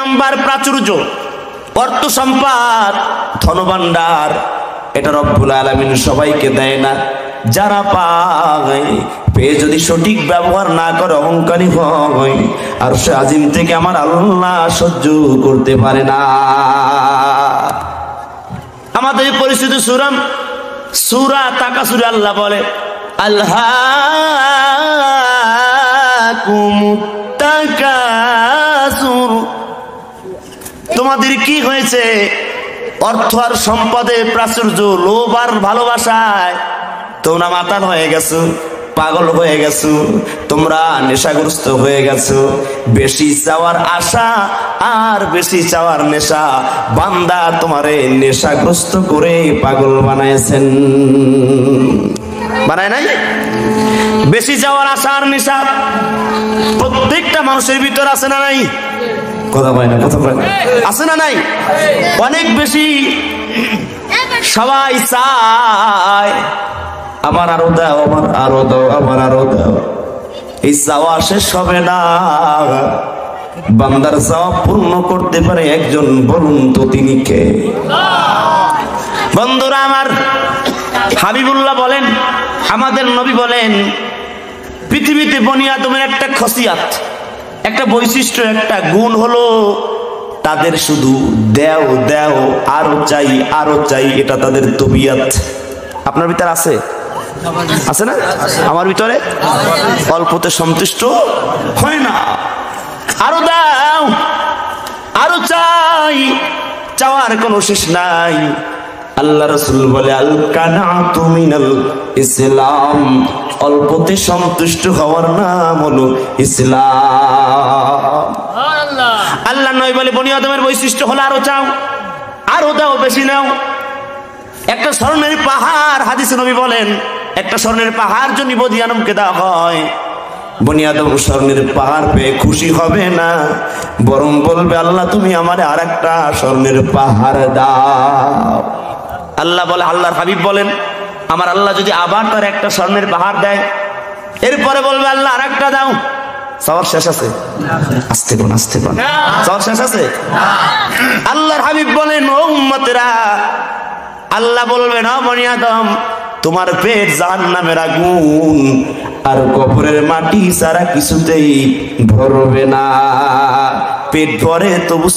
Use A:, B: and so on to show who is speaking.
A: Number প্রাচুর্য, অর্থ সম্পদ, ধনভাণ্ডার, এটা রব্বুল আলামিন সবাইকে দেয় না। যারা পায়, পেয়ে যদি সঠিক ব্যবহার না করে অহংকারী হয়, আর সে আজিম থেকে আমার আল্লাহ সহ্য করতে পারে না। আমাদের পরিচিত সূরা তাকাসুরে আল্লাহ বলে, আলহাকুমুত তাকাসুর, তোমাদের কি হয়েছে? অর্থ আর সম্পদের প্রাচুর্য, লোভ আর ভালোবাসায় তোমরা মাতাল হয়ে গেছো, পাগল হয়ে গেছো, তোমরা নেশাগ্রস্ত হয়ে গেছো। বেশি চাওয়ার আশা আর বেশি চাওয়ার নেশা, বান্দা তোমারে নেশাগ্রস্ত করে পাগল বানাইছেন, বানায় নাই? বেশি চাওয়ার আশা আর নেশা প্রত্যেকটা মানুষের ভিতর আছে না নাই? কথা বলে না, কথা বলে না, আছে না নাই? অনেক বেশি সবাই চায়, আমার আরো দাও, আমার আরো দাও, আমার আরো দাও। এই চাওয়া শেষ হবে না। বান্দার চাওয়া পূর্ণ করতে পারে একজন, বলুন তো তিনি কে? বন্ধুরা আমার, হাবিবুল্লাহ বলেন, আমাদের নবী বলেন, পৃথিবীতে বনি আদমের একটা খাসিয়াত, একটা বৈশিষ্ট্য, একটা গুণ হলো তাদের শুধু দেও দেও, আরো চাই আরো চাই, এটা তাদের তবিয়ত। আপনার ভিতরে আছে? আছে না? আমার ভিতরে অল্পতে সন্তুষ্ট হয় না, আরো দাও, আরো চাই, চাওয়ার কোনো শেষ নাই। আল্লাহ রাসূল বলে, আল কানাতু মিনাল ইসলাম, অল্পতে সন্তুষ্ট হওয়ার নাম হলো ইসলাম। আল্লাহ নয় বলে, বনি আদমের বৈশিষ্ট্য হলো আরো চাও, আরো দাও, বেশি নাও। একটা স্বর্ণের পাহাড়, হাদিসে নবী বলেন, একটা স্বর্ণের পাহাড় যদি বনি আদমকে দেওয়া হয়, বনি আদম স্বর্ণের পাহাড় পেয়ে খুশি হবে না, বরং বলবে, আল্লাহ তুমি আমারে আর একটা স্বর্ণের পাহাড় দাও। আল্লাহ বলে, আল্লাহর হাবিব বলেন, আমার আল্লাহ যদি আবার তার একটা স্বর্ণের পাহাড় দেয়, এরপরে বলবে, আল্লাহ আর একটা দাও। সওয়ার শেষ আছে? আস্তে বল, আস্তে বল, সওয়ার শেষ আছে? আল্লাহর হাবিব বলেন, ও উম্মতেরা, আল্লাহ বলবেন, ও বনি আদম, তোমার পেট জাহান্নামের আগুন আর কবরের মাটি ছাড়া কিছুতেই ভরবে না। পেট ভরে তবু